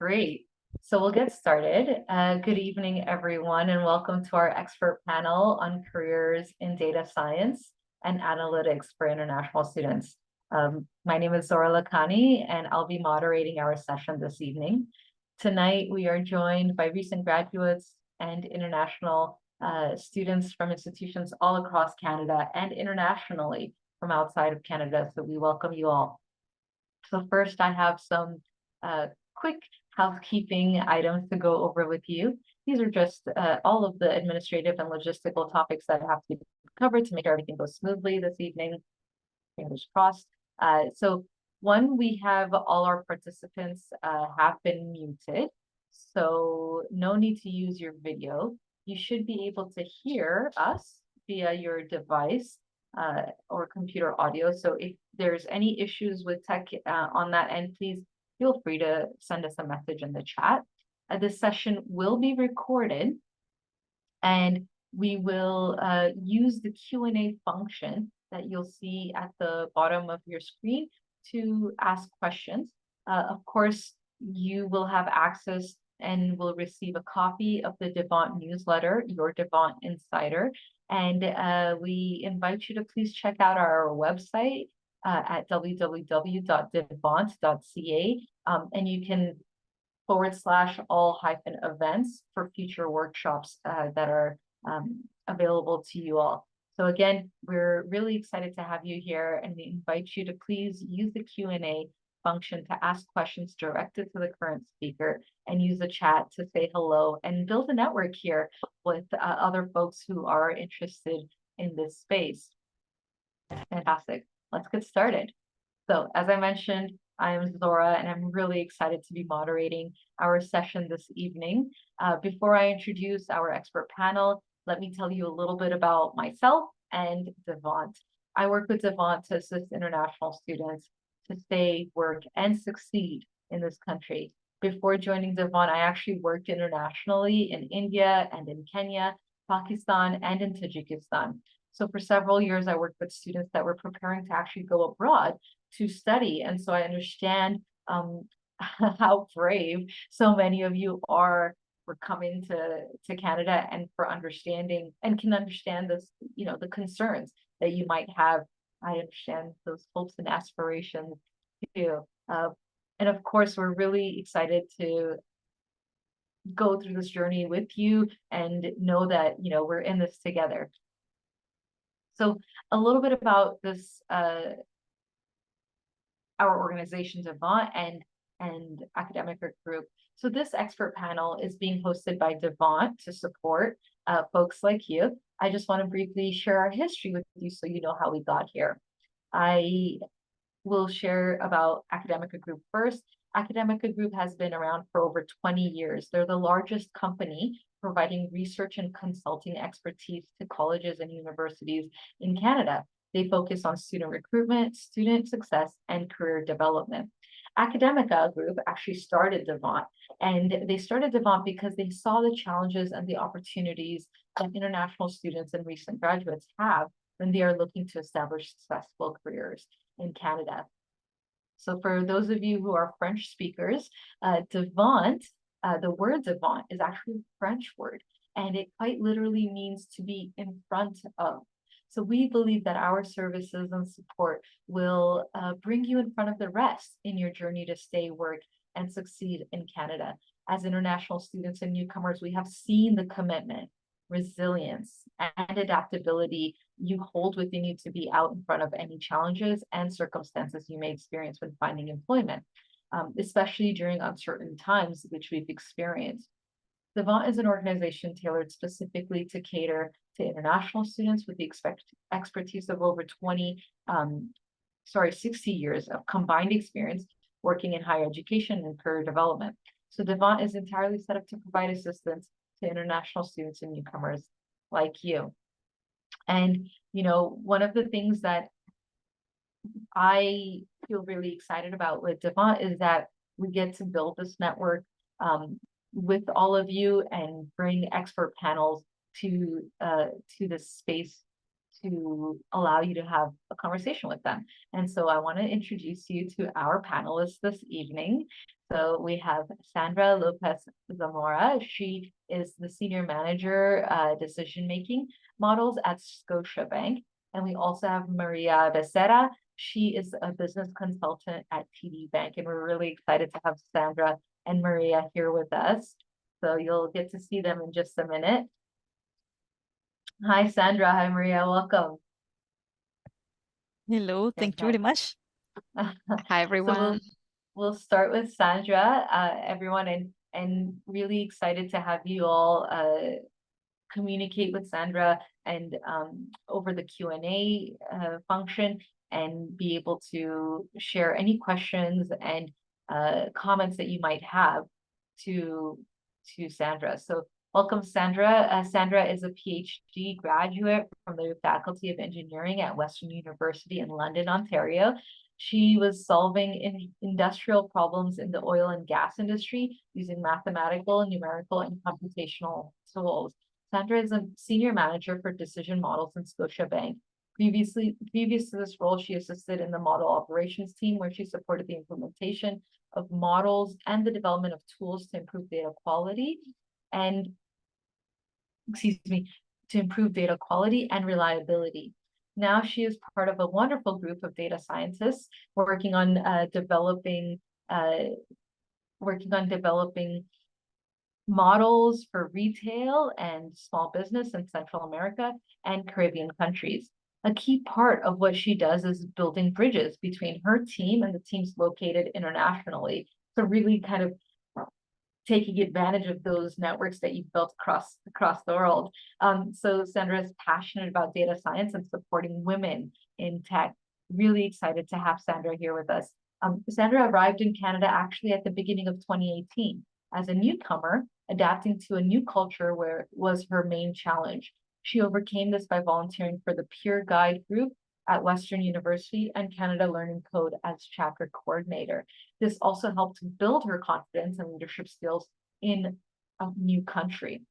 Great. So we'll get started. Good evening, everyone, and welcome to our expert panel on careers in data science and analytics for international students. My name is Zora Lakhani, and I'll be moderating our session this evening. Tonight, we are joined by recent graduates and international students from institutions all across Canada and internationally from outside of Canada. So we welcome you all. So first, I have some quick housekeeping items to go over with you. These are just all of the administrative and logistical topics that have to be covered to make sure everything goes smoothly this evening. Fingers crossed. So one, we have all our participants have been muted, so no need to use your video. You should be able to hear us via your device or computer audio. So if there's any issues with tech on that end, please feel free to send us a message in the chat. This session will be recorded, and we will use the Q&A function that you'll see at the bottom of your screen to ask questions. Of course, you will have access and will receive a copy of the Devant newsletter, Your Devant Insider. And we invite you to please check out our website at www.devant.ca, and you can /all-events for future workshops that are available to you all. So again, we're really excited to have you here, and we invite you to please use the Q&A function to ask questions directed to the current speaker, and use the chat to say hello and build a network here with other folks who are interested in this space. Fantastic. Let's get started. So as I mentioned, I am Zora, and I'm really excited to be moderating our session this evening. Before I introduce our expert panel, let me tell you a little bit about myself and Devant. I work with Devant to assist international students to stay, work, and succeed in this country. Before joining Devant, I actually worked internationally in India and in Kenya, Pakistan, and in Tajikistan. So for several years, I worked with students that were preparing to actually go abroad to study. And so I understand how brave so many of you are for coming to Canada and for understanding and can understand this, the concerns that you might have. I understand those hopes and aspirations too. And of course, we're really excited to go through this journey with you and know that, we're in this together. So a little bit about this, our organization, Devant and Academic Group. So this expert panel is being hosted by Devant to support folks like you. I just want to briefly share our history with you so you know how we got here. I will share about Academic Group first. Academic Group has been around for over 20 years. They're the largest company providing research and consulting expertise to colleges and universities in Canada. They focus on student recruitment, student success, and career development. Academica Group actually started Devant, and they started Devant because they saw the challenges and the opportunities that international students and recent graduates have when they are looking to establish successful careers in Canada. So for those of you who are French speakers, Devant, the word Devant is actually a French word, and it quite literally means to be in front of. So we believe that our services and support will bring you in front of the rest in your journey to stay, work, and succeed in Canada. As international students and newcomers, we have seen the commitment, resilience, and adaptability you hold within you to be out in front of any challenges and circumstances you may experience when finding employment, especially during uncertain times, which we've experienced. Devant is an organization tailored specifically to cater to international students with the expertise of over 60 years of combined experience working in higher education and career development. So Devant is entirely set up to provide assistance to international students and newcomers like you. And, one of the things that I feel really excited about with Devant is that we get to build this network with all of you and bring expert panels to this space to allow you to have a conversation with them. And so I want to introduce you to our panelists this evening. So we have Sandra Lopez Zamora. She is the Senior Manager, Decision-Making Models at Scotiabank. And we also have Maria Becerra. She is a business consultant at TD Bank. And we're really excited to have Sandra and Maria here with us. So you'll get to see them in just a minute. Hi, Sandra. Hi, Maria. Welcome. Hello, thank you very much. Hi, everyone. So we'll start with Sandra, everyone, and really excited to have you all communicate with Sandra and over the Q&A function and be able to share any questions and comments that you might have to Sandra. So welcome, Sandra. Sandra is a PhD graduate from the Faculty of Engineering at Western University in London, Ontario. She was solving industrial problems in the oil and gas industry using mathematical, numerical, and computational tools. Sandra is a senior manager for decision models in Scotiabank. Previous to this role, she assisted in the model operations team, where she supported the implementation of models and the development of tools to improve data quality and, to improve data quality and reliability. Now she is part of a wonderful group of data scientists working on developing models for retail and small business in Central America and Caribbean countries. A key part of what she does is building bridges between her team and the teams located internationally. So really kind of taking advantage of those networks that you've built across the world. So Sandra is passionate about data science and supporting women in tech. Really excited to have Sandra here with us. Sandra arrived in Canada actually at the beginning of 2018. As a newcomer, adapting to a new culture was her main challenge. She overcame this by volunteering for the Peer Guide group at Western University and Canada Learning Code as chapter coordinator. This also helped build her confidence and leadership skills in a new country.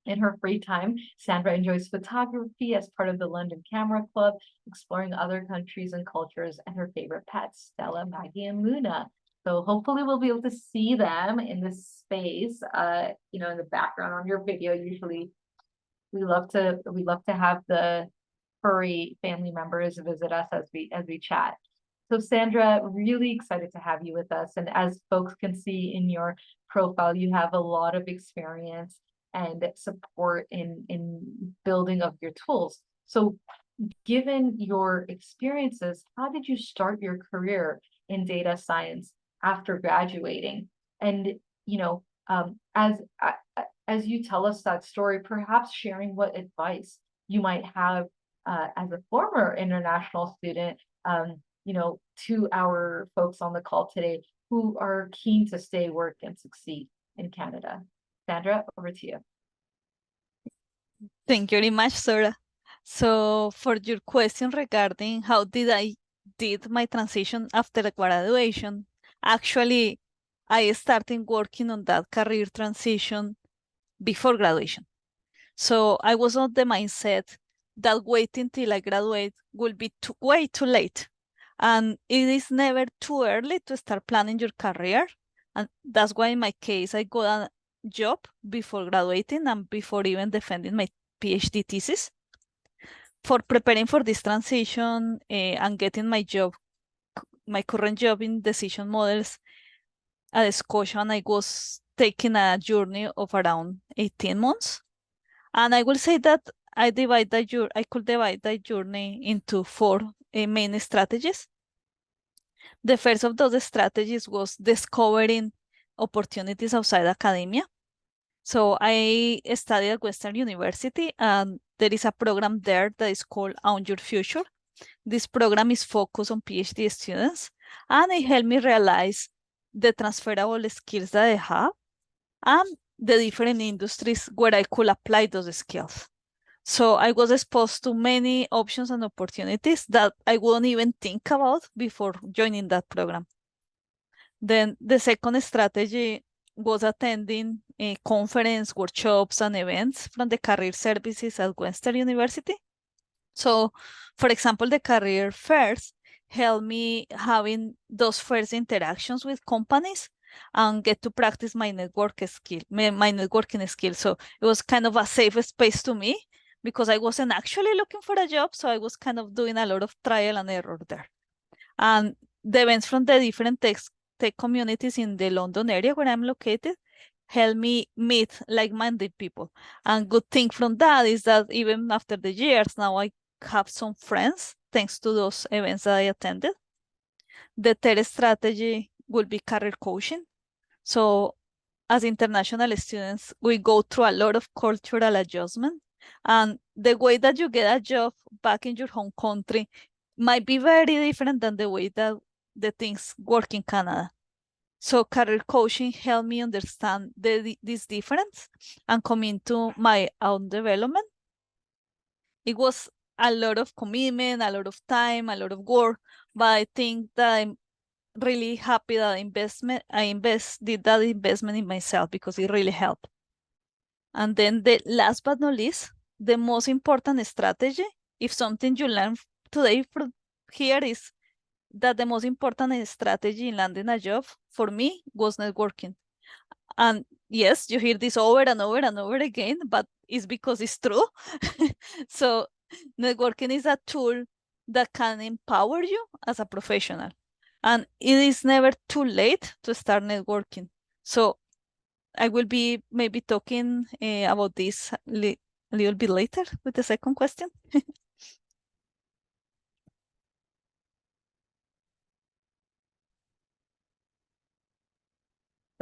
In her free time, Sandra enjoys photography as part of the London Camera Club, exploring other countries and cultures, and her favorite pets, Stella, Maggie, and Luna. So hopefully we'll be able to see them in this space, in the background on your video. Usually we love to have the furry family members visit us as we chat. So Sandra, really excited to have you with us. And as folks can see in your profile, you have a lot of experience and support in building of your tools. So given your experiences, how did you start your career in data science after graduating? And, as you tell us that story, perhaps sharing what advice you might have as a former international student, to our folks on the call today who are keen to stay, work, and succeed in Canada. Sandra, over to you. Thank you very much, Sarah. So for your question regarding how did I did my transition after graduation, actually, I started working on that career transition before graduation. So I was on the mindset that waiting till I graduate will be way too late. And it is never too early to start planning your career. And that's why in my case, I got a job before graduating and before even defending my PhD thesis. For preparing for this transition and getting my current job in decision models at Scotia, and I was taking a journey of around 18 months. And I will say that I could divide that journey into 4 main strategies. The first of those strategies was discovering opportunities outside academia. So I studied at Western University, and there is a program there that is called Own Your Future. This program is focused on PhD students, and it helped me realize the transferable skills that I have and the different industries where I could apply those skills. So I was exposed to many options and opportunities that I wouldn't even think about before joining that program. Then the second strategy was attending a conference, workshops, and events from the career services at Western University. So, for example, the career fairs helped me having those first interactions with companies and get to practice my networking skill. So it was kind of a safe space to me because I wasn't actually looking for a job. So I was kind of doing a lot of trial and error there. And the events from the different tech communities in the London area where I'm located help me meet like-minded people. And good thing from that is that even after the years, now I have some friends thanks to those events that I attended. The third strategy will be career coaching. So as international students, we go through a lot of cultural adjustment. And the way that you get a job back in your home country might be very different than the way that the things work in Canada. So career coaching helped me understand this difference and come into my own development. It was a lot of commitment, a lot of time, a lot of work, but I think that I'm really happy that did that investment in myself because it really helped. And then the last but not least, the most important strategy, if something you learn today from here is that the most important strategy in landing a job for me was networking. And yes, you hear this over and over and over again, but it's because it's true. So networking is a tool that can empower you as a professional. And it is never too late to start networking. So I will be maybe talking about this a little bit later with the second question.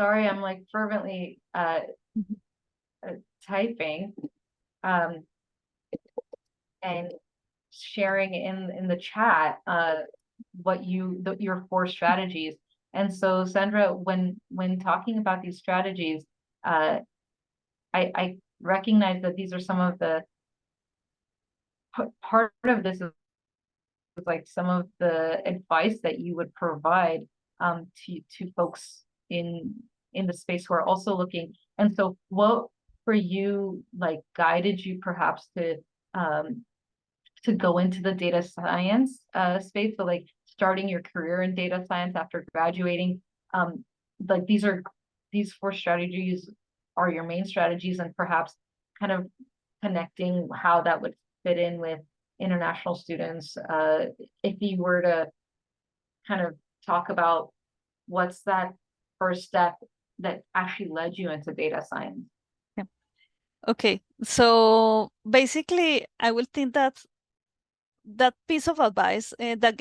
Sorry, I'm like fervently typing and sharing in the chat what your 4 strategies. And so Sandra, when talking about these strategies, I recognize that these are some of the part of this is like some of the advice that you would provide to folks in the space who are also looking. And so what for you like guided you perhaps to go into the data science space? So like starting your career in data science after graduating, like these 4 strategies are your main strategies, and perhaps kind of connecting how that would fit in with international students. If you were to kind of talk about what's that first step that actually led you into data science. Yeah. Okay, so basically, I will think that piece of advice that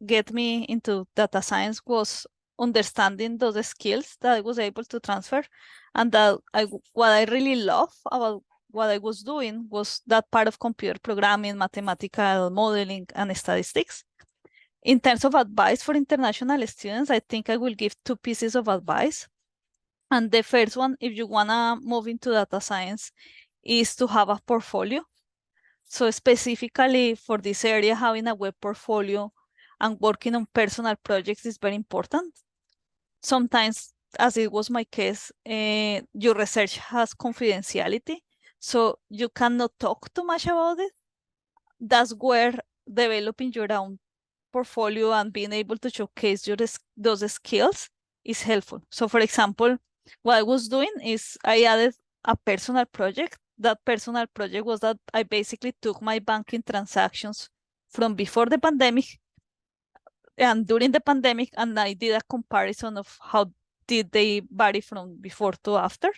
get me into data science was understanding those skills that I was able to transfer, and that what I really love about what I was doing was that part of computer programming, mathematical modeling, and statistics. In terms of advice for international students, I think I will give 2 pieces of advice. And the first one, if you wanna move into data science, is to have a portfolio. So specifically for this area, having a web portfolio and working on personal projects is very important. Sometimes, as it was my case, your research has confidentiality, so you cannot talk too much about it. That's where developing your own portfolio and being able to showcase those skills is helpful. So for example, what I was doing is I added a personal project. That personal project was that I basically took my banking transactions from before the pandemic and during the pandemic, and I did a comparison of how did they vary from before to after.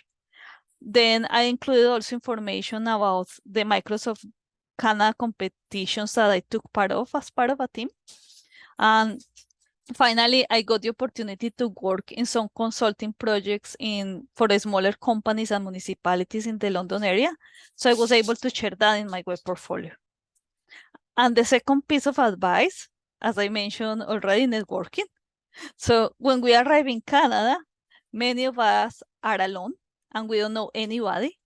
Then I included also information about the Microsoft Canada competitions that I took part of as part of a team. And finally, I got the opportunity to work in some consulting projects for the smaller companies and municipalities in the London area. So I was able to share that in my web portfolio. And the second piece of advice, as I mentioned already, networking. So when we arrive in Canada, many of us are alone and we don't know anybody.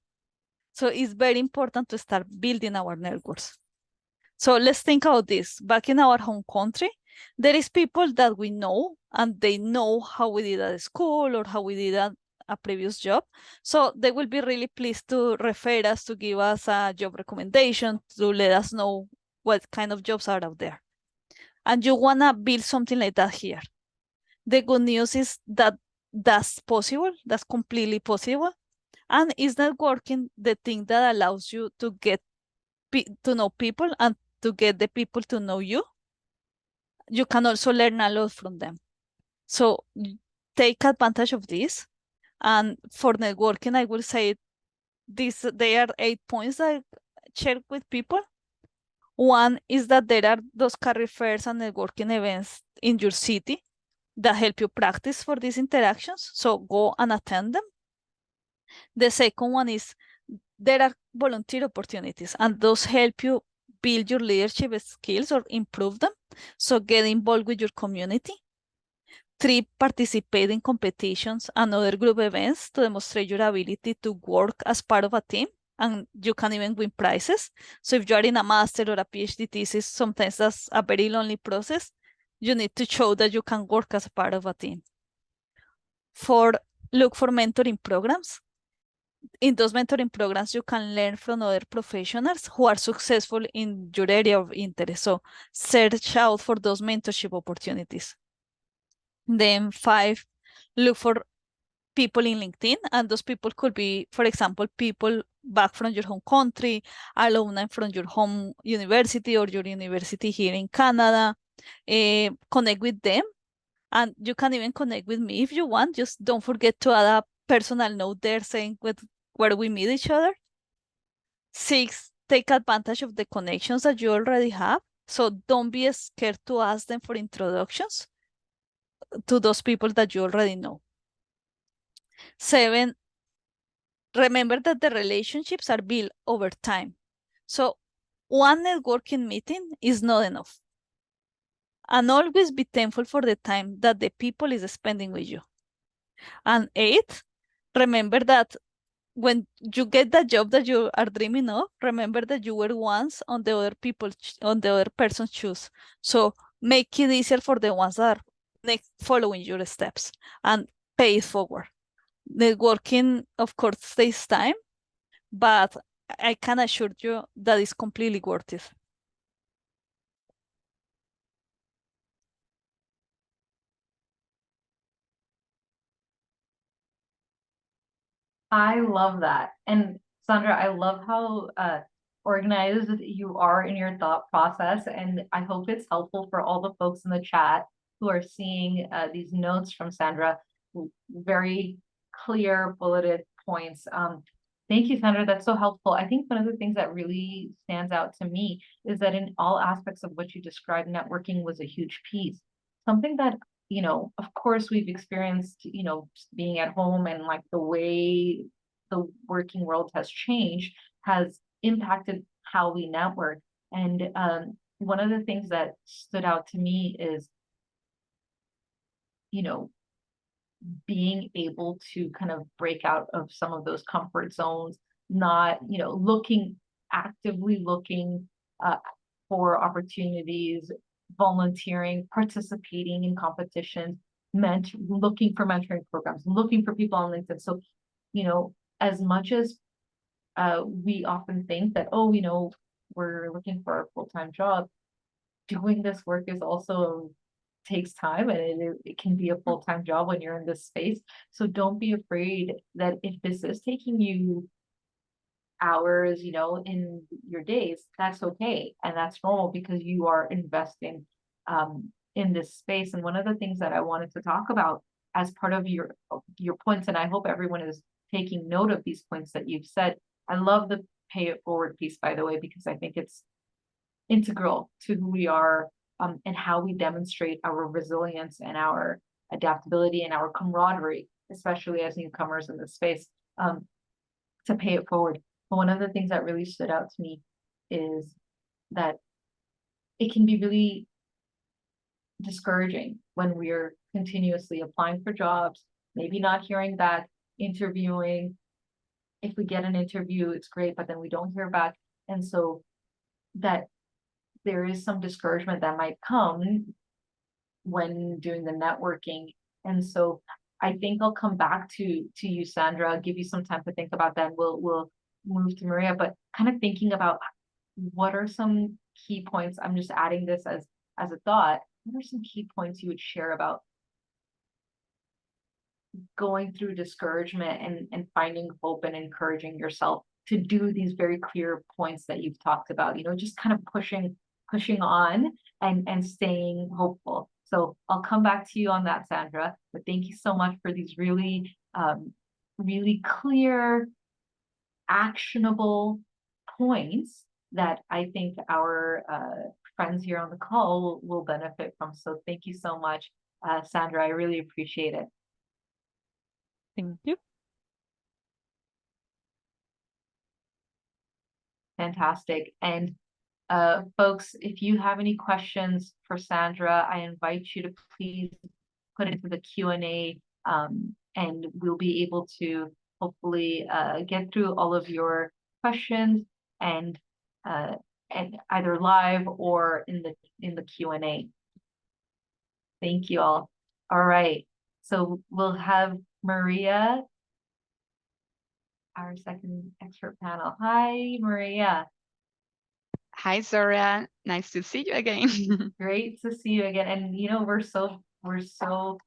So it's very important to start building our networks. So let's think about this. Back in our home country, there is people that we know and they know how we did at school or how we did at a previous job. So they will be really pleased to refer us, to give us a job recommendation, to let us know what kind of jobs are out there. And you want to build something like that here. The good news is that that's possible. That's completely possible. And is networking the thing that allows you to get to know people and to get the people to know you? You can also learn a lot from them. So take advantage of this. And for networking, I will say there are 8 points that I share with people. One is that there are those career fairs and networking events in your city that help you practice for these interactions. So go and attend them. The second one is there are volunteer opportunities, and those help you build your leadership skills or improve them. So get involved with your community. Three, participate in competitions and other group events to demonstrate your ability to work as part of a team. And you can even win prizes. So if you are in a master or a PhD thesis, sometimes that's a very lonely process. You need to show that you can work as a part of a team. Four, look for mentoring programs. In those mentoring programs, you can learn from other professionals who are successful in your area of interest. So search out for those mentorship opportunities. Then five, look for people in LinkedIn, and those people could be, for example, people back from your home country, alumni from your home university or your university here in Canada. Connect with them, and you can even connect with me if you want. Just don't forget to add a personal note there saying where we meet each other. Six, take advantage of the connections that you already have. So don't be scared to ask them for introductions to those people that you already know. Seven, remember that the relationships are built over time. So one networking meeting is not enough. And always be thankful for the time that the people is spending with you. And eight, remember that when you get that job that you are dreaming of, remember that you were once on the other on the other person's shoes. So make it easier for the ones that are next following your steps and pay it forward. Networking, of course, takes time, but I can assure you that it's completely worth it. I love that. And Sandra, I love how organized you are in your thought process. And I hope it's helpful for all the folks in the chat who are seeing these notes from Sandra, very clear bulleted points. Thank you, Sandra. That's so helpful. I think one of the things that really stands out to me is that in all aspects of what you described, networking was a huge piece. Something that, of course, we've experienced, being at home, and like the way the working world has changed has impacted how we network. And one of the things that stood out to me is, you know, being able to kind of break out of some of those comfort zones, not, actively looking for opportunities, volunteering, participating in competitions, looking for mentoring programs, looking for people on LinkedIn. So, as much as we often think that, oh, we're looking for a full-time job, doing this work is also takes time, and it can be a full-time job when you're in this space. So don't be afraid that if this is taking you hours, in your days, that's okay. And that's normal because you are investing in this space. And one of the things that I wanted to talk about as part of your points, and I hope everyone is taking note of these points that you've said. I love the pay it forward piece, by the way, because I think it's integral to who we are, and how we demonstrate our resilience and our adaptability and our camaraderie, especially as newcomers in this space, to pay it forward. But one of the things that really stood out to me is that it can be really discouraging when we're continuously applying for jobs, maybe not hearing back, interviewing. If we get an interview, it's great, but then we don't hear back. And so that there is some discouragement that might come when doing the networking. And so I think I'll come back to you, Sandra. I'll give you some time to think about that. We'll move to Maria, but kind of thinking about what are some key points. I'm just adding this as a thought. What are some key points you would share about going through discouragement and finding hope and encouraging yourself to do these very clear points that you've talked about, just kind of pushing on and staying hopeful. So I'll come back to you on that, Sandra, but thank you so much for these really clear, actionable points that I think our friends here on the call will benefit from. So thank you so much, Sandra. I really appreciate it. Thank you. Fantastic. And folks, if you have any questions for Sandra, I invite you to please put into the Q&A, and we'll be able to hopefully get through all of your questions and either live or in the Q&A. Thank you all. All right. So we'll have Maria, our second expert panel. Hi, Maria. Hi, Zora. Nice to see you again. Great to see you again. And we're so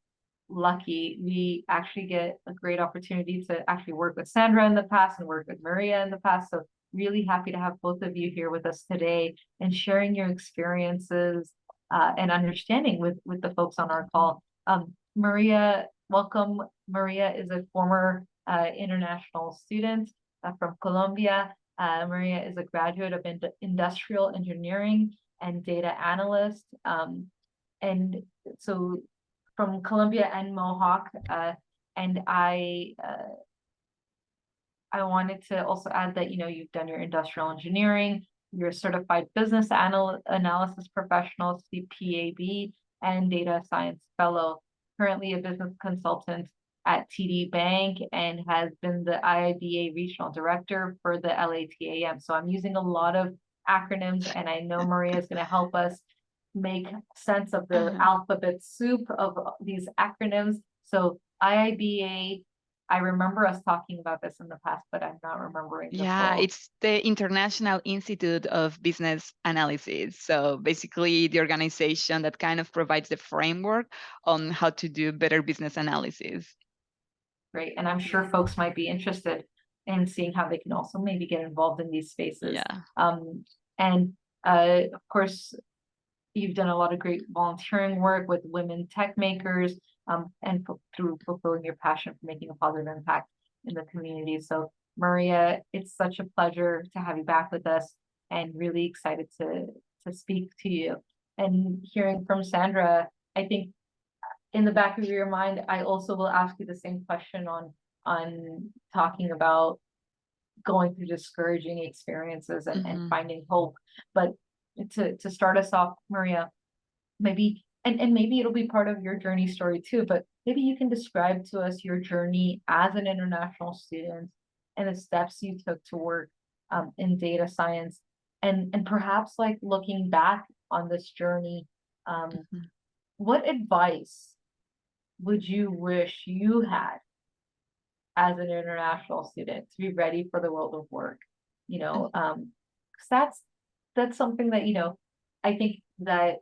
lucky. We actually get a great opportunity to actually work with Sandra in the past and work with Maria in the past. So really happy to have both of you here with us today and sharing your experiences and understanding with the folks on our call. Maria, welcome. Maria is a former international student from Colombia. Maria is a graduate of industrial engineering and data analyst. And so from Columbia and Mohawk, and I wanted to also add that you've done your industrial engineering, you're a certified business analysis professional, CPAB, and data science fellow. Currently a business consultant at TD Bank and has been the IIBA regional director for the LATAM. So I'm using a lot of acronyms, and I know Maria is going to help us make sense of the alphabet soup of these acronyms. So IIBA, I remember us talking about this in the past, but I'm not remembering. Yeah, it's the International Institute of Business Analysis. So basically the organization that kind of provides the framework on how to do better business analysis. Great. And I'm sure folks might be interested in seeing how they can also maybe get involved in these spaces. Yeah. And of course, you've done a lot of great volunteering work with women tech makers, and through fulfilling your passion for making a positive impact in the community. So Maria, it's such a pleasure to have you back with us, and really excited to speak to you. And hearing from Sandra, I think in the back of your mind, I also will ask you the same question on talking about going through discouraging experiences and finding hope. But to start us off, Maria, maybe and maybe it'll be part of your journey story too, but maybe you can describe to us your journey as an international student and the steps you took to work in data science, and perhaps like looking back on this journey, what advice would you wish you had as an international student to be ready for the world of work? Because that's something that I think that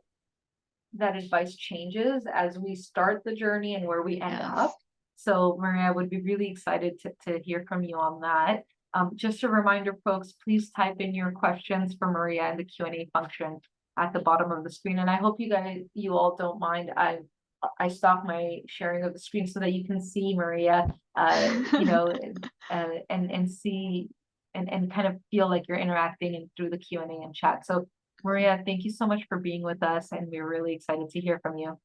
advice changes as we start the journey and where we end up. So Maria, I would be really excited to hear from you on that. Just a reminder, folks, please type in your questions for Maria in the Q&A function at the bottom of the screen. And I hope you all don't mind. I stop my sharing of the screen so that you can see Maria, and see and kind of feel like you're interacting through the Q&A and chat. So Maria, thank you so much for being with us, and we're really excited to hear from you.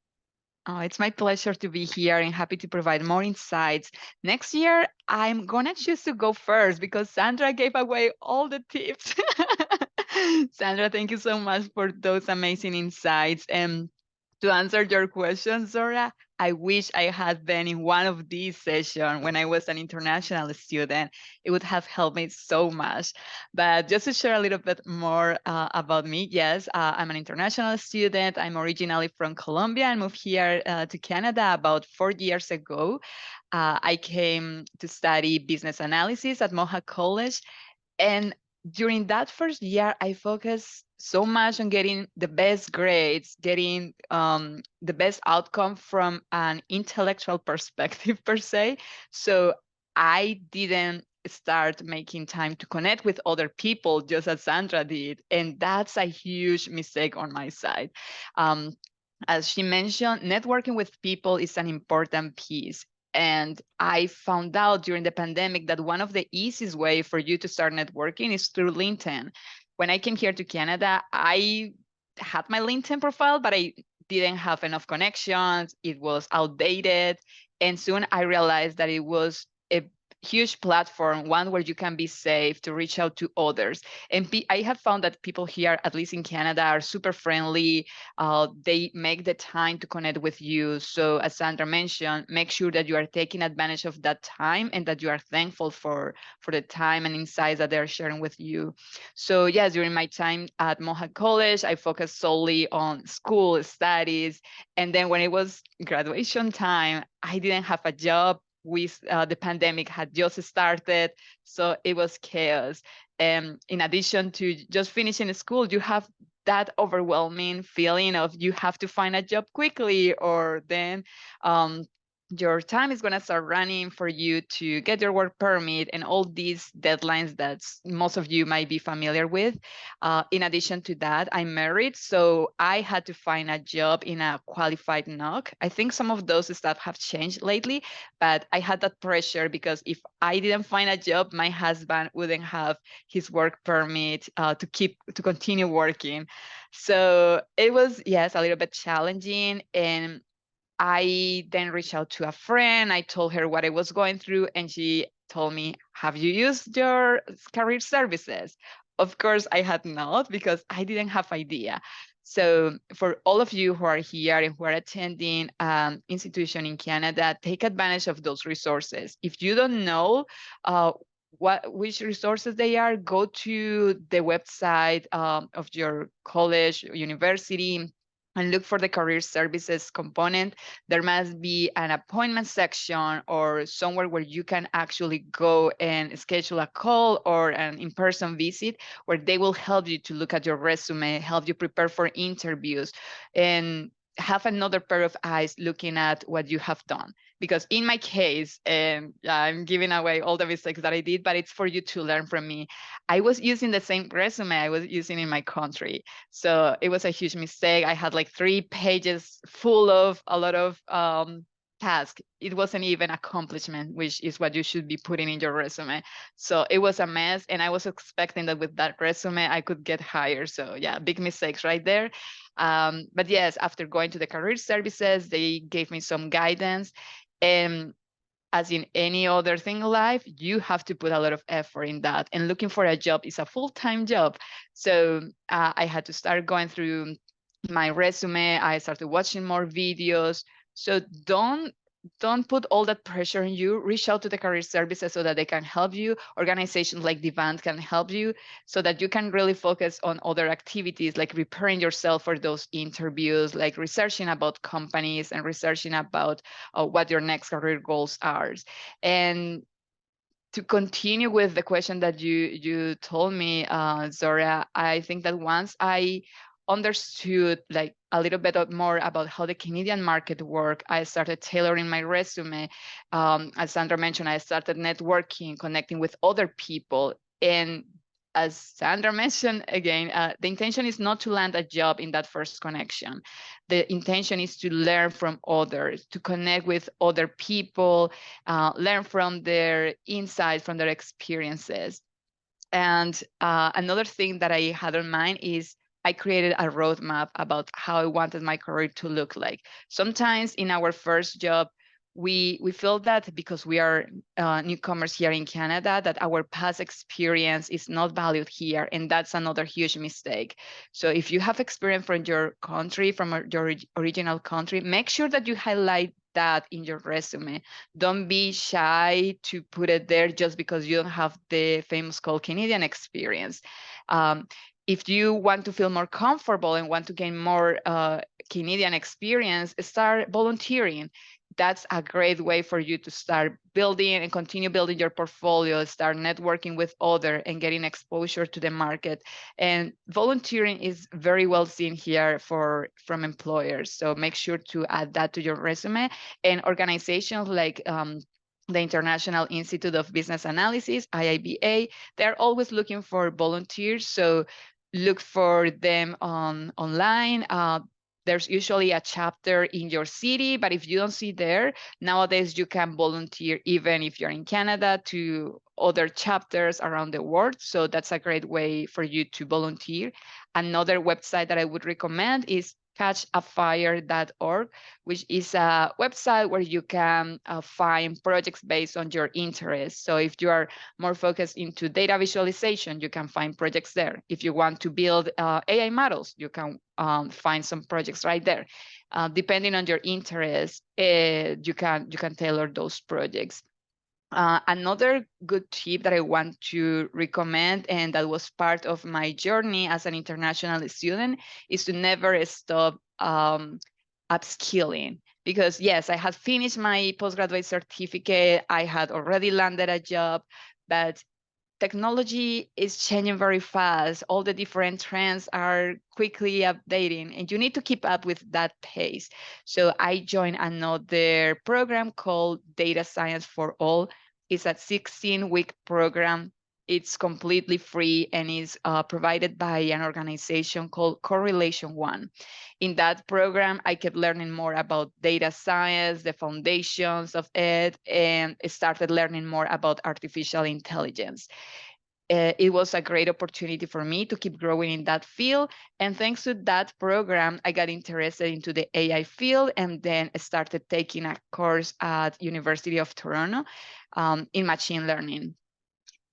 Oh, it's my pleasure to be here and happy to provide more insights. Next year, I'm gonna choose to go first because Sandra gave away all the tips. Sandra, thank you so much for those amazing insights. And to answer your question, Zora, I wish I had been in one of these sessions when I was an international student. It would have helped me so much. But just to share a little bit more about me, yes, I'm an international student. I'm originally from Colombia and moved here to Canada about 4 years ago. I came to study business analysis at Mohawk College. And during that first year, I focused so much on getting the best grades, getting the best outcome from an intellectual perspective per se. So I didn't start making time to connect with other people just as Sandra did. And that's a huge mistake on my side. Um, as she mentioned, networking with people is an important piece. And I found out during the pandemic that one of the easiest way for you to start networking is through LinkedIn. When I came here to Canada, I had my LinkedIn profile, but I didn't have enough connections. It was outdated. And soon I realized that it was a huge platform, one where you can be safe to reach out to others. And I have found that people here, at least in Canada, are super friendly. They make the time to connect with you. So as Sandra mentioned, make sure that you are taking advantage of that time and that you are thankful for the time and insights that they're sharing with you. So yes, during my time at Mohawk College, I focused solely on school studies. And then when it was graduation time, I didn't have a job. The pandemic had just started, so it was chaos. And in addition to just finishing school, you have that overwhelming feeling of you have to find a job quickly, or then your time is going to start running for you to get your work permit and all these deadlines that most of you might be familiar with. In addition to that, I'm married, so I had to find a job in a qualified NOC. I think some of those stuff have changed lately, but I had that pressure because if I didn't find a job, my husband wouldn't have his work permit to continue working. So it was, yes, a little bit challenging. And I then reached out to a friend. I told her what I was going through, and she told me, "Have you used your career services?" Of course, I had not, because I didn't have idea. So for all of you who are here and who are attending institution in Canada, take advantage of those resources. If you don't know which resources they are, go to the website of your college, university, and look for the career services component. There must be an appointment section or somewhere where you can actually go and schedule a call or an in-person visit, where they will help you to look at your resume, help you prepare for interviews, and have another pair of eyes looking at what you have done. Because in my case, and I'm giving away all the mistakes that I did, but it's for you to learn from me. I was using the same resume I was using in my country. So it was a huge mistake. I had like 3 pages full of a lot of tasks. It wasn't even accomplishment, which is what you should be putting in your resume. So it was a mess. And I was expecting that with that resume, I could get hired. So yeah, big mistakes right there. But yes, after going to the career services, they gave me some guidance. And as in any other thing in life, you have to put a lot of effort in that. And looking for a job is a full-time job. So I had to start going through my resume. I started watching more videos. So don't put all that pressure on you. Reach out to the career services so that they can help you. Organizations like the Band can help you so that you can really focus on other activities, like preparing yourself for those interviews, like researching about companies and researching about what your next career goals are. And to continue with the question that you told me, Zora, I think that once I understood like a little bit more about how the Canadian market work, I started tailoring my resume. As Sandra mentioned, I started networking, connecting with other people. And as Sandra mentioned again, the intention is not to land a job in that first connection. The intention is to learn from others, to connect with other people, learn from their insights, from their experiences. And another thing that I had in mind is I created a roadmap about how I wanted my career to look like. Sometimes in our first job, we feel that because we are newcomers here in Canada, that our past experience is not valued here, and that's another huge mistake. So if you have experience from your country, from your original country, make sure that you highlight that in your resume. Don't be shy to put it there just because you don't have the famous called Canadian experience. If you want to feel more comfortable and want to gain more Canadian experience, start volunteering. that's a great way for you to start building and continue building your portfolio, start networking with others and getting exposure to the market. And volunteering is very well seen here from employers. So make sure to add that to your resume. And organizations like the International Institute of Business Analysis, IIBA, they're always looking for volunteers. So look for them online. There's usually a chapter in your city, but if you don't see there, nowadays you can volunteer even if you're in Canada to other chapters around the world. So that's a great way for you to volunteer. Another website that I would recommend is catchafire.org, which is a website where you can find projects based on your interests. So if you are more focused into data visualization, you can find projects there. If you want to build AI models, you can find some projects right there. Depending on your interest, you can tailor those projects. Another good tip that I want to recommend, and that was part of my journey as an international student, is to never stop upskilling. Because yes, I had finished my postgraduate certificate, I had already landed a job, but technology is changing very fast. All the different trends are quickly updating, and you need to keep up with that pace. So I joined another program called Data Science for All. It's a 16-week program. It's completely free and is provided by an organization called Correlation One. In that program, I kept learning more about data science, the foundations of it, and started learning more about artificial intelligence. It was a great opportunity for me to keep growing in that field. And thanks to that program, I got interested into the AI field and then started taking a course at University of Toronto in machine learning.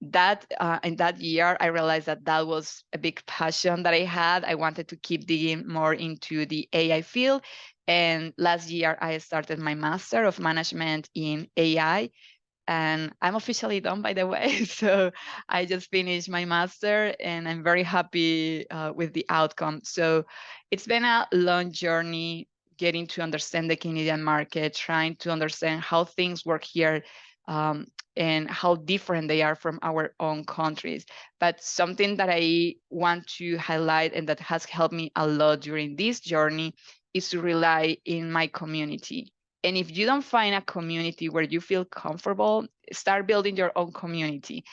That in that year, I realized that that was a big passion that I had. I wanted to keep digging more into the AI field. And last year, I started my Master of Management in AI. And I'm officially done, by the way. So I just finished my master and I'm very happy with the outcome. So it's been a long journey getting to understand the Canadian market, trying to understand how things work here and how different they are from our own countries. But something that I want to highlight and that has helped me a lot during this journey is to rely in my community. And if you don't find a community where you feel comfortable, start building your own community.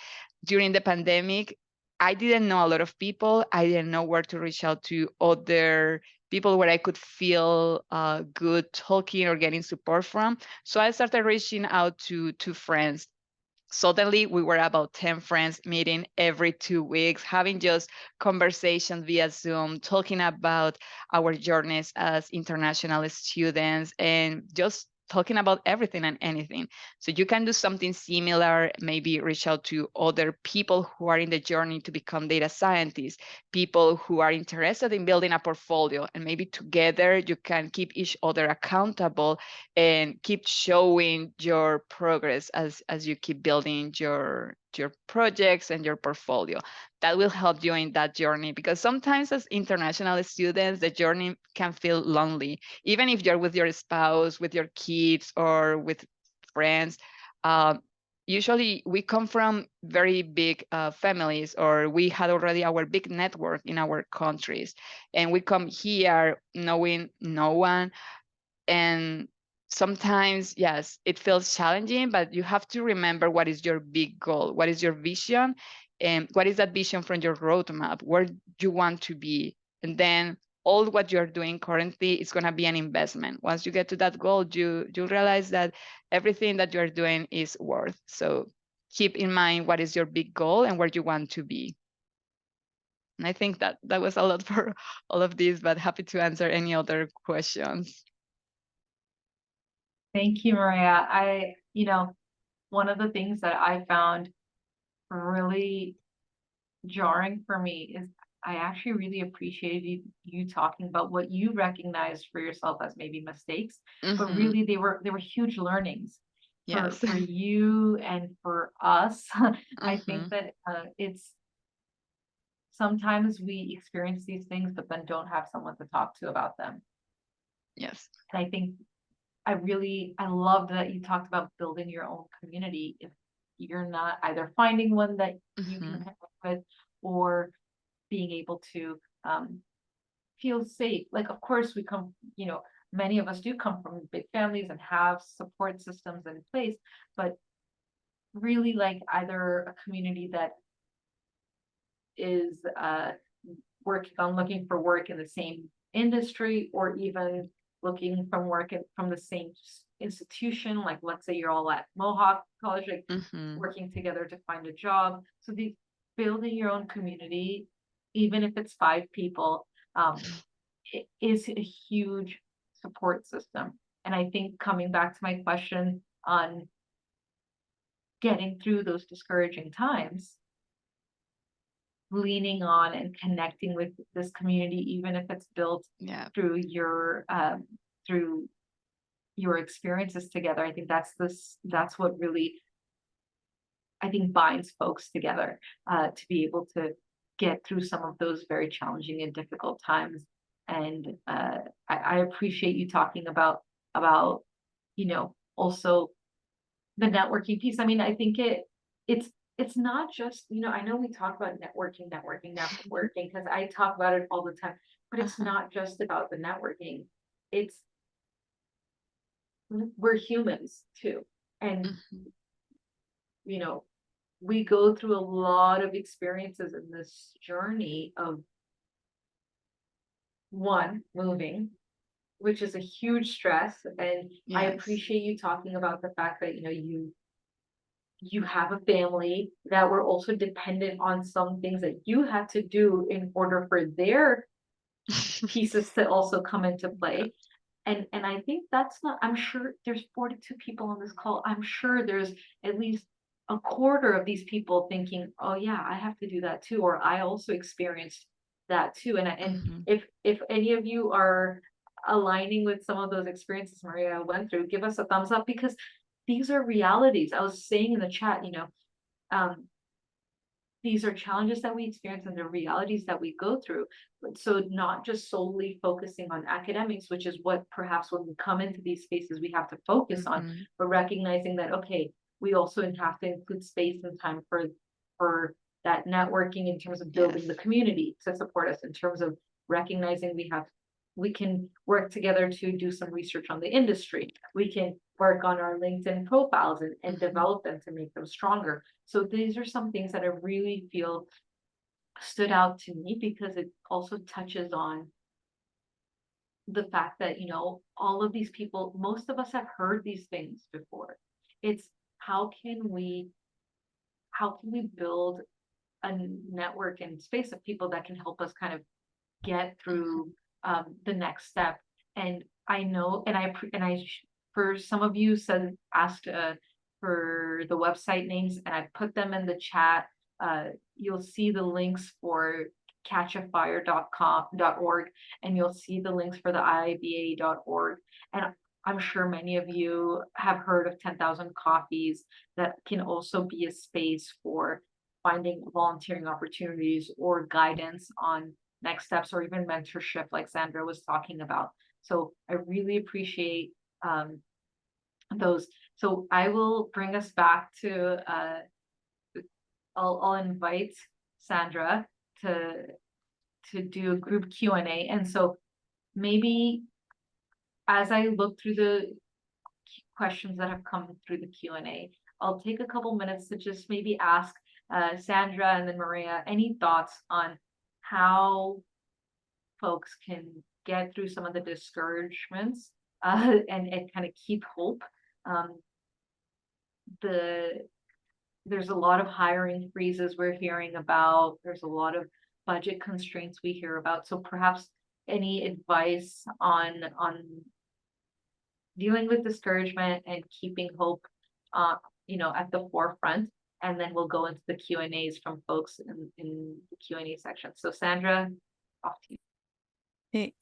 During the pandemic, I didn't know a lot of people. I didn't know where to reach out to other people where I could feel good talking or getting support from. So I started reaching out to friends. Suddenly we were about 10 friends meeting every 2 weeks, having just conversations via Zoom, talking about our journeys as international students and just talking about everything and anything. So you can do something similar, maybe reach out to other people who are in the journey to become data scientists, people who are interested in building a portfolio, and maybe together you can keep each other accountable and keep showing your progress as you keep building your projects and your portfolio. That will help you in that journey, because sometimes as international students, the journey can feel lonely, even if you're with your spouse, with your kids, or with friends. Usually we come from very big families, or we had already our big network in our countries, and we come here knowing no one. And sometimes, yes, it feels challenging, but you have to remember what is your big goal, what is your vision, and what is that vision from your roadmap, where you want to be. And then all what you're doing currently is going to be an investment. Once you get to that goal, you realize that everything that you're doing is worth. So keep in mind what is your big goal and where you want to be. And I think that was a lot for all of this, but happy to answer any other questions. Thank you, Maria. One of the things that I found really jarring for me is I actually really appreciated you talking about what you recognized for yourself as maybe mistakes, but really they were huge learnings Yes. for you and for us. I think that it's sometimes we experience these things, but then don't have someone to talk to about them. Yes. And I think I love that you talked about building your own community. If you're not either finding one that you can connect with, or being able to feel safe. Like, of course, we come, many of us do come from big families and have support systems in place, but really like either a community that is looking for work in the same industry, or even looking from from the same institution. Like, let's say you're all at Mohawk College, like working together to find a job. So building your own community, even if it's 5 people, it is a huge support system. And I think, coming back to my question on getting through those discouraging times, leaning on and connecting with this community, even if it's built through your experiences together, I think that's what really, I think, binds folks together, to be able to get through some of those very challenging and difficult times. And I appreciate you talking about also the networking piece. I mean, I think it's not just, I know we talk about networking, because I talk about it all the time, but it's not just about the networking. We're humans too. And, we go through a lot of experiences in this journey of moving, which is a huge stress. And I appreciate you talking about the fact that, you have a family that were also dependent on some things that you had to do in order for their pieces to also come into play. And I think I'm sure there's 42 people on this call. I'm sure there's at least a quarter of these people thinking, oh yeah, I have to do that too, or I also experienced that too. And if any of you are aligning with some of those experiences Maria went through, give us a thumbs up, because these are realities. I was saying in the chat, these are challenges that we experience, and the realities that we go through. So not just solely focusing on academics, which is what perhaps when we come into these spaces we have to focus on, but recognizing that, okay, we also have to include space and time for that networking, in terms of building the community to support us, in terms of recognizing we can work together to do some research on the industry. We can work on our LinkedIn profiles and develop them to make them stronger. So these are some things that I really feel stood out to me, because it also touches on the fact that, all of these people, most of us have heard these things before. It's how can we build a network and space of people that can help us kind of get through the next step. And I know, for some of you asked for the website names, and I put them in the chat. You'll see the links for catchafire.org, and you'll see the links for the IIBA.org. And I'm sure many of you have heard of 10,000 Coffees. That can also be a space for finding volunteering opportunities or guidance on next steps, or even mentorship, like Sandra was talking about. So I really appreciate those. So I will bring us back to, I'll invite Sandra to do a group Q&A. And so maybe as I look through the questions that have come through the Q&A, I'll take a couple minutes to just maybe ask Sandra and then Maria any thoughts on how folks can get through some of the discouragements and kind of keep hope. There's a lot of hiring freezes we're hearing about. There's a lot of budget constraints we hear about. So perhaps any advice on dealing with discouragement and keeping hope, at the forefront. And then we'll go into the Q&As from folks in the Q&A section. So Sandra, off to you.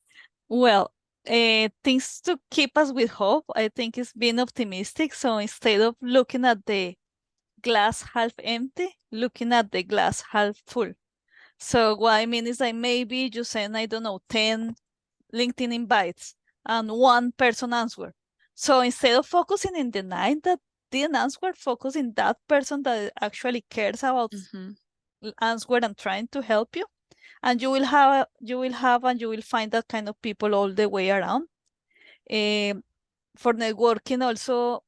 Well, things to keep us with hope, I think, is being optimistic. So instead of looking at the glass half empty, looking at the glass half full. So what I mean is that maybe you send, I don't know, 10 LinkedIn invites and one person answer. So instead of focusing in the nine that didn't answer, focus in that person that actually cares about answer and trying to help you. And you will have and you will find that kind of people all the way around. For networking also,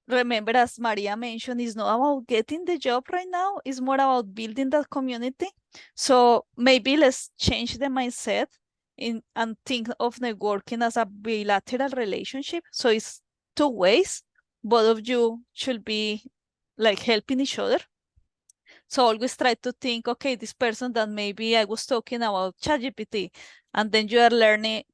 remember, as Maria mentioned, it's not about getting the job right now, it's more about building that community. So maybe let's change the mindset and think of networking as a bilateral relationship. So it's two ways. Both of you should be like helping each other. So always try to think, okay, this person that maybe I was talking about ChatGPT, and then you are learning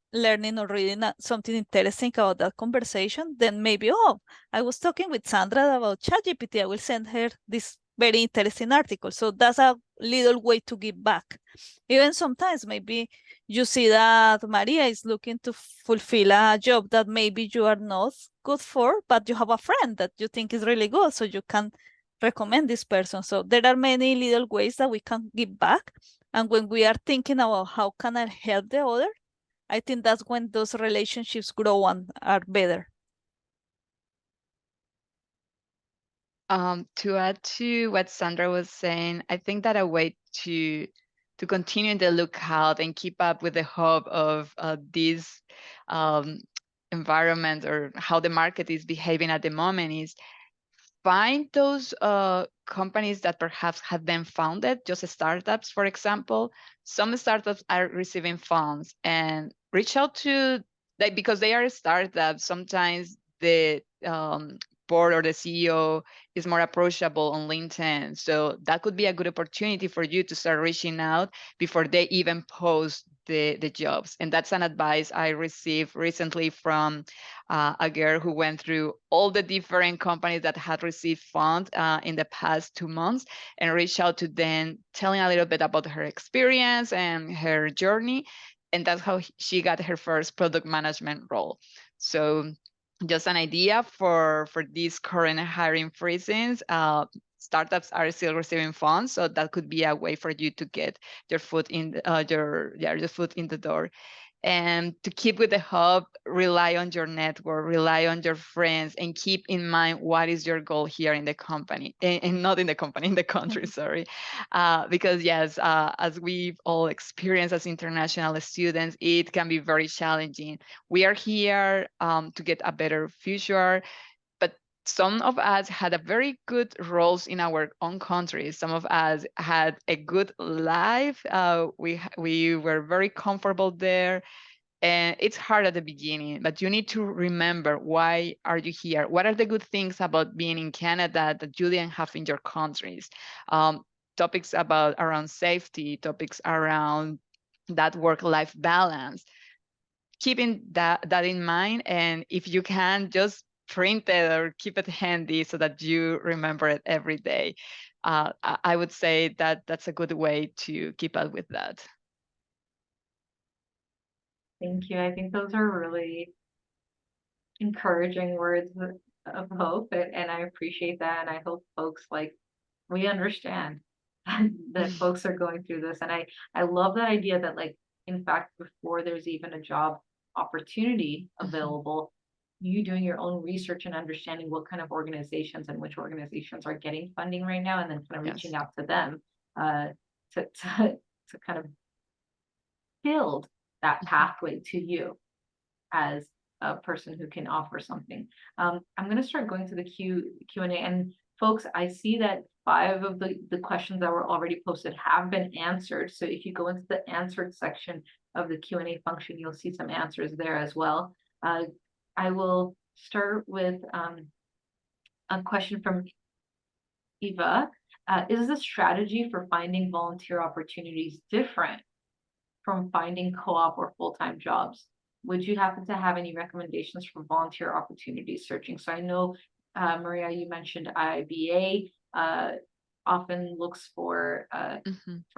or reading something interesting about that conversation, then maybe, oh, I was talking with Sandra about ChatGPT. I will send her this very interesting article. So that's a little way to give back. Even sometimes maybe you see that Maria is looking to fulfill a job that maybe you are not good for, but you have a friend that you think is really good, so you can recommend this person. So there are many little ways that we can give back. And when we are thinking about how can I help the other, I think that's when those relationships grow and are better. To add to what Sandra was saying, I think that a way to continue the lookout and keep up with the hope of this um, environment or how the market is behaving at the moment is find those companies that perhaps have been founded, just startups, for example. Some startups are receiving funds and reach out to, like, because they are startups, sometimes the board or the CEO is more approachable on LinkedIn. So that could be a good opportunity for you to start reaching out before they even post the jobs. And that's an advice I received recently from a girl who went through all the different companies that had received funds in the past 2 months and reached out to them, telling a little bit about her experience and her journey. And that's how she got her first product management role. So just an idea for these current hiring freezes. Startups are still receiving funds, so that could be a way for you to get your foot in your foot in the door. And to keep with the hub, rely on your network, rely on your friends, and keep in mind what is your goal here in the company, and not in the company, in the country, sorry. Because yes, as we've all experienced as international students, it can be very challenging. We are here to get a better future, but some of us had a very good roles in our own countries. Some of us had a good life. We were very comfortable there, and it's hard at the beginning, but you need to remember, why are you here? What are the good things about being in Canada that you didn't have in your countries? Topics about around safety, topics around that work-life balance. Keeping that in mind, and if you can, just print it or keep it handy so that you remember it every day. I would say that that's a good way to keep up with that. Thank you. I think those are really encouraging words of hope, and I appreciate that. And I hope folks we understand that folks are going through this. And I love that idea that, like, in fact, before there's even a job opportunity available, you doing your own research and understanding what kind of organizations and which organizations are getting funding right now, and then kind of Yes. reaching out to them to kind of build that pathway to you as a person who can offer something. I'm going to start going to the Q&A, and folks, I see that 5 of the questions that were already posted have been answered. So if you go into the answered section of the Q&A function, you'll see some answers there as well. I will start with a question from Eva. Is the strategy for finding volunteer opportunities different from finding co-op or full-time jobs? Would you happen to have any recommendations for volunteer opportunities searching? So I know, Maria, you mentioned IIBA often looks for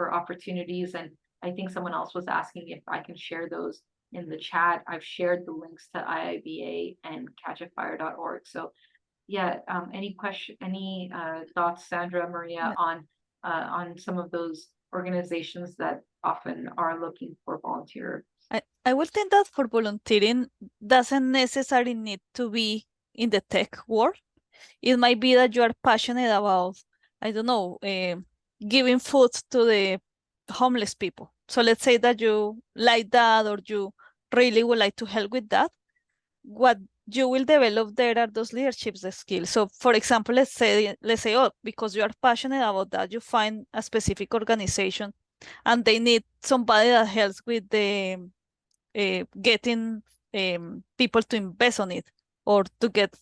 opportunities, and I think someone else was asking if I can share those in the chat. I've shared the links to IIBA and catchafire.org. So yeah, any thoughts, Sandra, Maria, on some of those organizations that often are looking for volunteers? I will think that for volunteering doesn't necessarily need to be in the tech world. It might be that you are passionate about, I don't know, giving food to the homeless people. So let's say that you like that or you really would like to help with that. What you will develop there are those leadership skills. So for example, let's say, oh, because you are passionate about that, you find a specific organization and they need somebody that helps with the getting people to invest on it or to get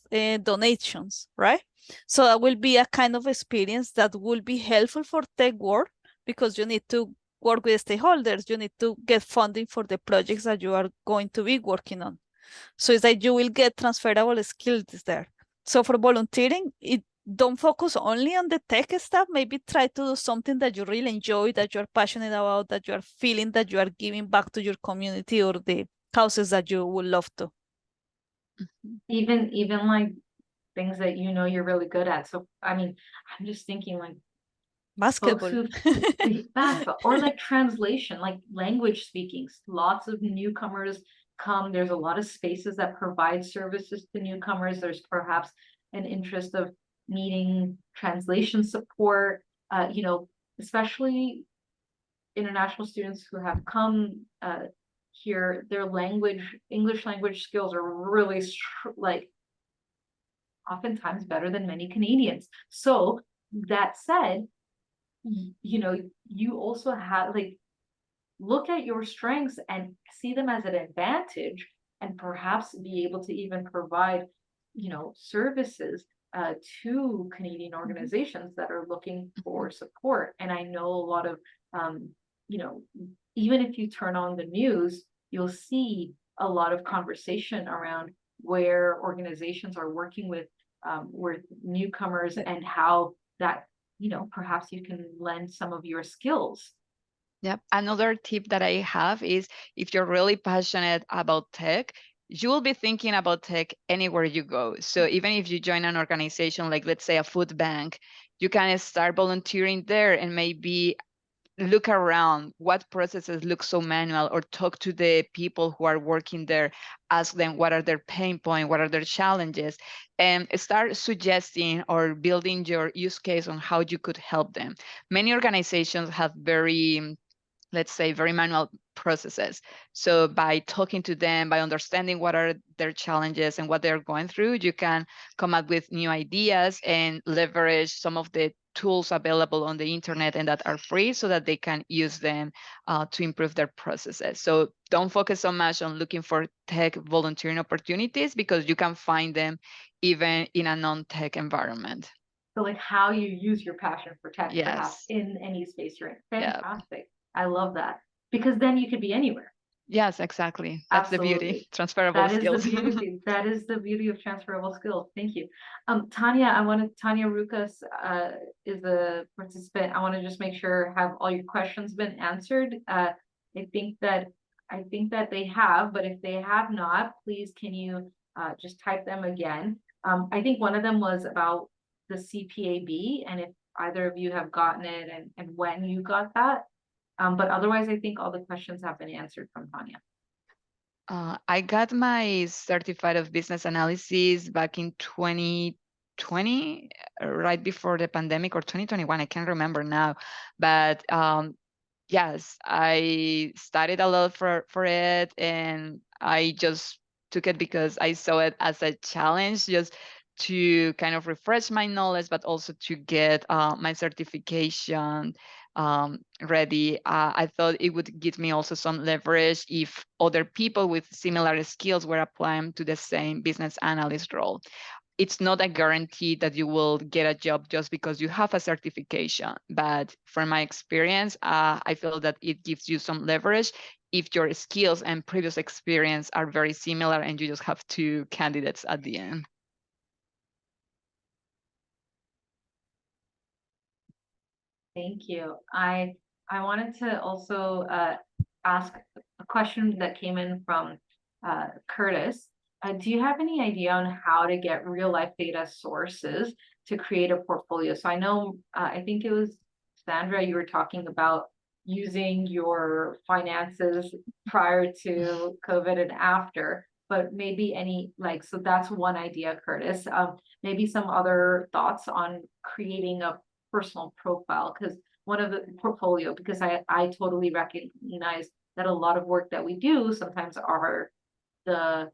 donations, right? So that will be a kind of experience that will be helpful for tech work because you need to work with stakeholders, you need to get funding for the projects that you are going to be working on. So it's like you will get transferable skills there. So for volunteering, it don't focus only on the tech stuff. Maybe try to do something that you really enjoy, that you're passionate about, that you are feeling that you are giving back to your community or the causes that you would love to. Even like things that you know you're really good at. So I mean, I'm just thinking like folks Basketball. who basketball or like translation, like language speaking. Lots of newcomers come. There's a lot of spaces that provide services to newcomers. There's perhaps an interest of needing translation support. You know, especially international students who have come here, their English language skills are really like oftentimes better than many Canadians. So that said, you know, you also have like look at your strengths and see them as an advantage and perhaps be able to even provide, you know, services to Canadian organizations that are looking for support. And I know a lot of, you know, even if you turn on the news, you'll see a lot of conversation around where organizations are working with newcomers and how that, you know, perhaps you can lend some of your skills. Yep. Another tip that I have is if you're really passionate about tech, you will be thinking about tech anywhere you go. So even if you join an organization like, let's say, a food bank, you can start volunteering there and maybe look around what processes look so manual, or talk to the people who are working there, ask them what are their pain points, what are their challenges, and start suggesting or building your use case on how you could help them. Many organizations have very, let's say, very manual processes. So by talking to them, by understanding what are their challenges and what they're going through, you can come up with new ideas and leverage some of the tools available on the internet and that are free so that they can use them to improve their processes. So don't focus so much on looking for tech volunteering opportunities, because you can find them even in a non-tech environment. So like how you use your passion for tech, perhaps Yes. in any space you're in. Yeah. Fantastic. I love that, because then you could be anywhere. Yes, exactly. That's the beauty. Absolutely. Transferable That is skills. the beauty. That is the beauty of transferable skills. Thank you. Tanya, Tanya Rukas is a participant. I want to just make sure have all your questions been answered. I think that they have, but if they have not, please can you just type them again. I think one of them was about the CPAB, and if either of you have gotten it and when you got that. But otherwise, I think all the questions have been answered from Tanya. I got my certificate of business analysis back in 2020, right before the pandemic, or 2021. I can't remember now. But yes, I studied a lot for it, and I just took it because I saw it as a challenge, just to kind of refresh my knowledge, but also to get my certification ready. I thought it would give me also some leverage if other people with similar skills were applying to the same business analyst role. It's not a guarantee that you will get a job just because you have a certification. But from my experience, I feel that it gives you some leverage if your skills and previous experience are very similar and you just have two candidates at the end. Thank you. I wanted to also ask a question that came in from Curtis. Do you have any idea on how to get real life data sources to create a portfolio? So I know, I think it was Sandra, you were talking about using your finances prior to COVID and after, but maybe so that's one idea, Curtis. Maybe some other thoughts on creating a personal profile, because one of the portfolio, because I totally recognize that a lot of work that we do sometimes are the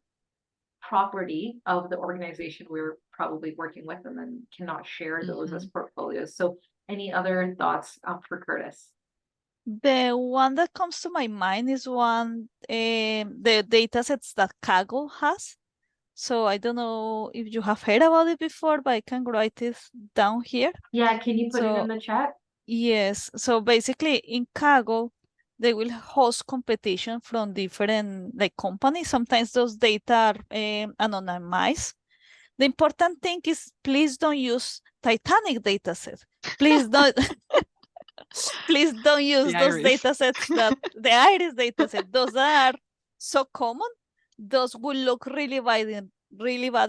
property of the organization we're probably working with, and then cannot share those as portfolios. So any other thoughts for Curtis? The one that comes to my mind is one, the data sets that Kaggle has. So I don't know if you have heard about it before, but I can write it down here. Yeah, can you put it in the chat? Yes. So basically in Kaggle, they will host competition from different companies. Sometimes those data are anonymized. The important thing is please don't use Titanic dataset. Please don't please don't use those datasets that the iris dataset. Those are so common. Those will look really bad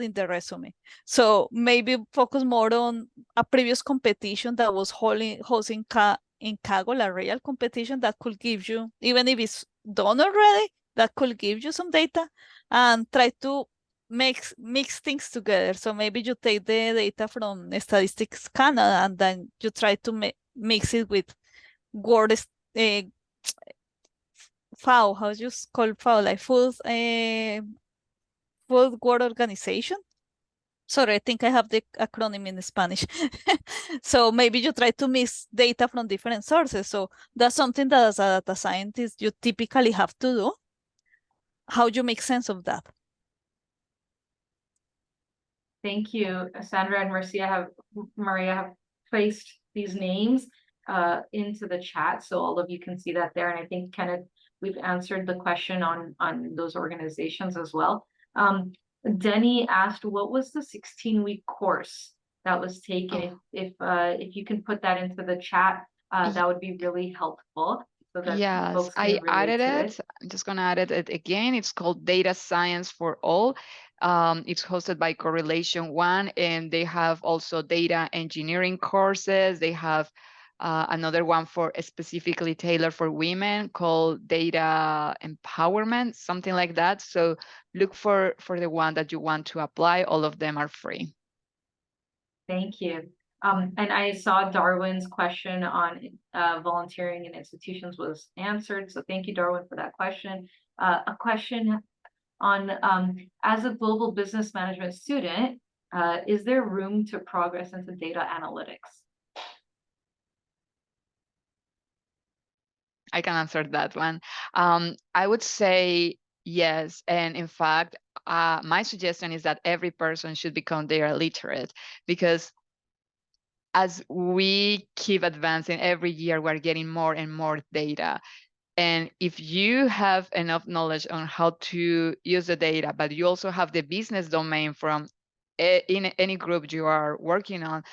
in the resume. So maybe focus more on a previous competition that was hosting in Kaggle, a real competition that could give you, even if it's done already, that could give you some data, and try to mix things together. So maybe you take the data from Statistics Canada and then you try to mix it with Word FAO, how you call FAO, like food World Organization. Sorry, I think I have the acronym in Spanish. So maybe you try to mix data from different sources. So that's something that as a data scientist you typically have to do. How you make sense of that? Thank you. Sandra and Maria have placed these names into the chat, so all of you can see that there. And I think Kenneth, we've answered the question on those organizations as well. Denny asked, what was the 16-week course that was taken? If you can put that into the chat, that would be really helpful. So that yes, I added it. I'm just gonna add it again. It's called Data Science for All. It's hosted by Correlation One, and they have also data engineering courses. They have another one for specifically tailored for women called Data Empowerment, something like that. So look for the one that you want to apply. All of them are free. Thank you. And I saw Darwin's question on volunteering in institutions was answered. So thank you, Darwin, for that question. A question on, as a global business management student, is there room to progress into data analytics? I can answer that one. I would say yes. And in fact, my suggestion is that every person should become data literate, because as we keep advancing every year, we're getting more and more data. And if you have enough knowledge on how to use the data, but you also have the business domain from in any group you are working on,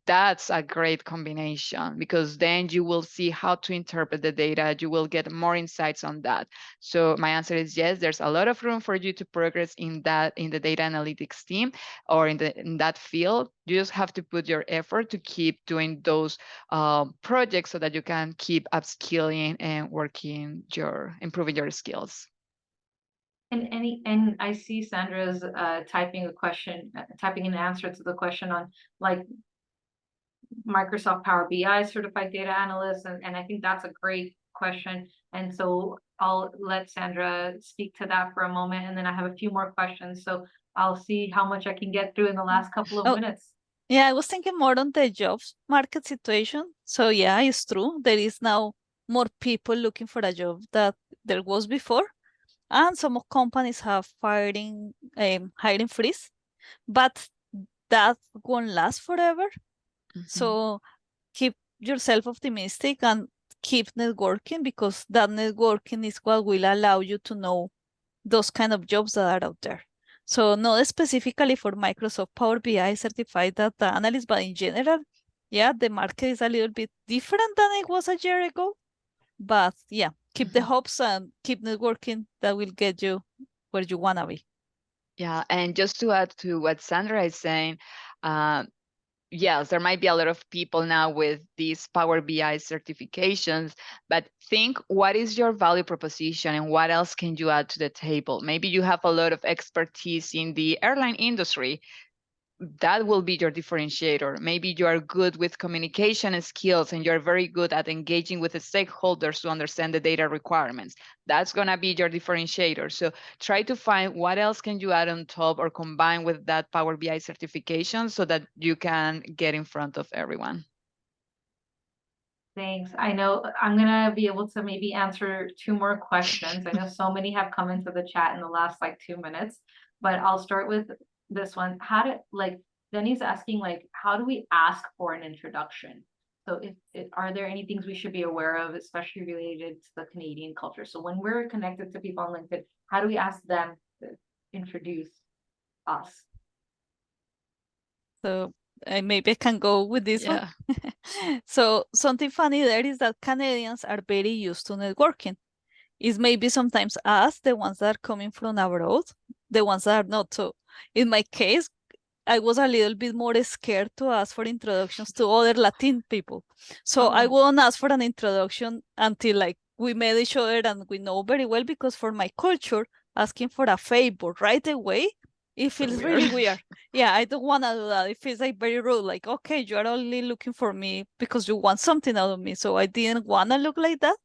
that's a great combination, because then you will see how to interpret the data. You will get more insights on that. So my answer is yes, there's a lot of room for you to progress in the data analytics team or in that field. You just have to put your effort to keep doing those projects so that you can keep upskilling and improving your skills. And I see Sandra's typing an answer to the question on like Microsoft Power BI certified data analyst, and I think that's a great question. And so I'll let Sandra speak to that for a moment, and then I have a few more questions. So I'll see how much I can get through in the last couple of minutes. Yeah, I was thinking more on the jobs market situation. So yeah, it's true. There is now more people looking for a job that there was before. And some companies have hiring freeze, but that won't last forever. So keep yourself optimistic and keep networking, because that networking is what will allow you to know those kind of jobs that are out there. So not specifically for Microsoft Power BI certified data analyst, but in general, yeah, the market is a little bit different than it was a year ago. But yeah, keep the hopes and keep networking. That will get you where you want to be. Yeah, and just to add to what Sandra is saying, yes, there might be a lot of people now with these Power BI certifications, but think what is your value proposition and what else can you add to the table? Maybe you have a lot of expertise in the airline industry. That will be your differentiator. Maybe you are good with communication skills and you're very good at engaging with the stakeholders to understand the data requirements. That's going to be your differentiator. So try to find what else can you add on top or combine with that Power BI certification so that you can get in front of everyone. Thanks. I know I'm gonna be able to maybe answer 2 more questions. I know so many have come into the chat in the last like 2 minutes, but I'll start with this one. Denny's asking like, how do we ask for an introduction? So are there any things we should be aware of, especially related to the Canadian culture? So when we're connected to people on LinkedIn, how do we ask them to introduce us? So maybe I can go with this one. So something funny there is that Canadians are very used to networking. It's maybe sometimes us, the ones that are coming from abroad, the ones that are not. So in my case, I was a little bit more scared to ask for introductions to other Latin people. So I won't ask for an introduction until like we met each other and we know very well, because for my culture, asking for a favor right away, it feels really weird. Yeah, I don't want to do that. It feels like very rude. Like, okay, you are only looking for me because you want something out of me. So I didn't want to look like that.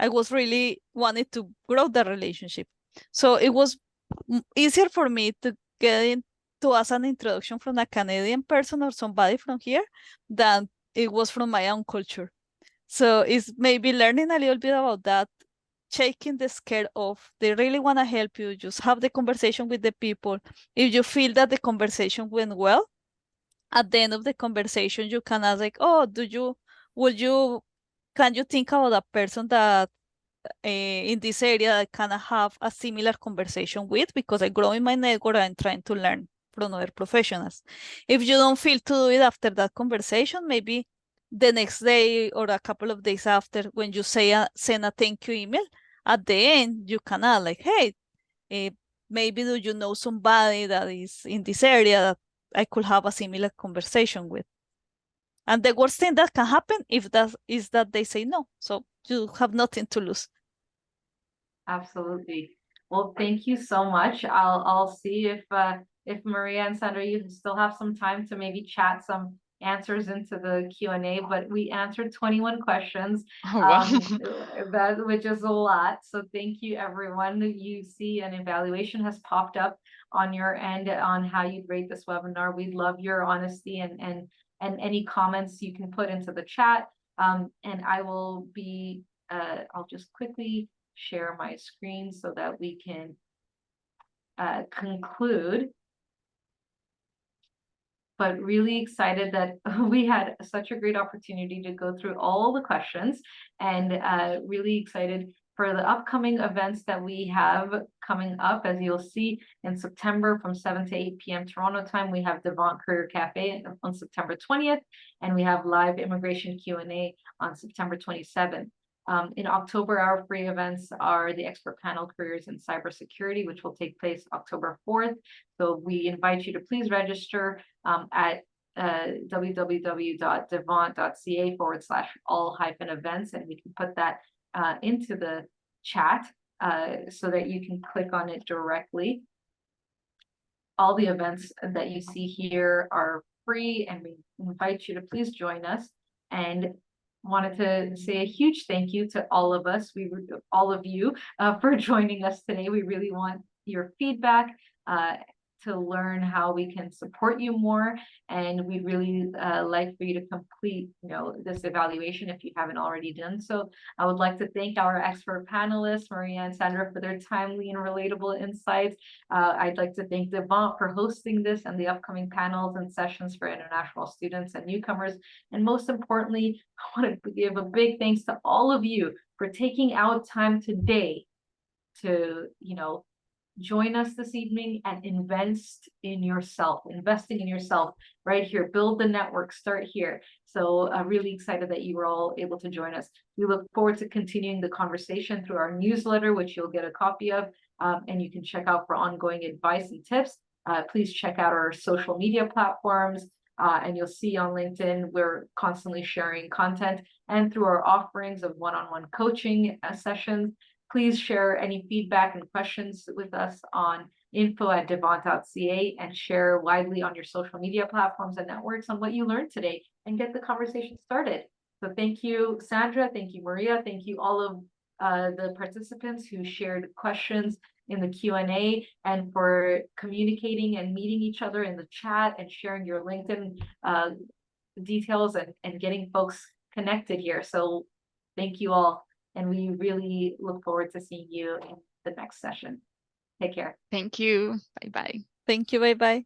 I was really wanted to grow the relationship. So it was easier for me to get in to ask an introduction from a Canadian person or somebody from here than it was from my own culture. So it's maybe learning a little bit about that, shaking the scare off. They really want to help you. Just have the conversation with the people. If you feel that the conversation went well, at the end of the conversation, you can ask like, oh, can you think about a person that in this area that kind of have a similar conversation with, because I grow in my network and trying to learn from other professionals. If you don't feel to do it after that conversation, maybe the next day or a couple of days after, when you send a thank you email, at the end, you can add like, hey, maybe do you know somebody that is in this area that I could have a similar conversation with? And the worst thing that can happen is that they say no. So you have nothing to lose. Absolutely. Well, thank you so much. I'll see if Maria and Sandra, you still have some time to maybe chat some answers into the Q&A, but we answered 21 questions. Oh, wow. Which is a lot. So thank you, everyone. You see an evaluation has popped up on your end on how you rate this webinar. We love your honesty and any comments you can put into the chat. And I will be I'll just quickly share my screen so that we can conclude. But really excited that we had such a great opportunity to go through all the questions, and really excited for the upcoming events that we have coming up. As you'll see, in September from 7 to 8 p.m. Toronto time, we have Devant Career Cafe on September 20th, and we have live immigration Q&A on September 27th. In October, our free events are the expert panel careers in cybersecurity, which will take place October 4th. So we invite you to please register at www.devant.ca/all-events, and we can put that into the chat so that you can click on it directly. All the events that you see here are free, and we invite you to please join us. And wanted to say a huge thank you to all of us, all of you, for joining us today. We really want your feedback to learn how we can support you more, and we'd really like for you to complete, this evaluation if you haven't already done so. I would like to thank our expert panelists, Maria and Sandra, for their timely and relatable insights. I'd like to thank Devant for hosting this and the upcoming panels and sessions for international students and newcomers. And most importantly, I want to give a big thanks to all of you for taking out time today to, join us this evening and investing in yourself right here. Build the network, start here. So I'm really excited that you were all able to join us. We look forward to continuing the conversation through our newsletter, which you'll get a copy of, and you can check out for ongoing advice and tips. Please check out our social media platforms. And you'll see on LinkedIn, we're constantly sharing content, and through our offerings of one-on-one coaching sessions. Please share any feedback and questions with us on info@devant.ca, and share widely on your social media platforms and networks on what you learned today, and get the conversation started. So thank you, Sandra. Thank you, Maria. Thank you all of the participants who shared questions in the Q&A, and for communicating and meeting each other in the chat and sharing your LinkedIn details and getting folks connected here. So thank you all. And we really look forward to seeing you in the next session. Take care. Thank you. Bye-bye. Thank you. Bye-bye.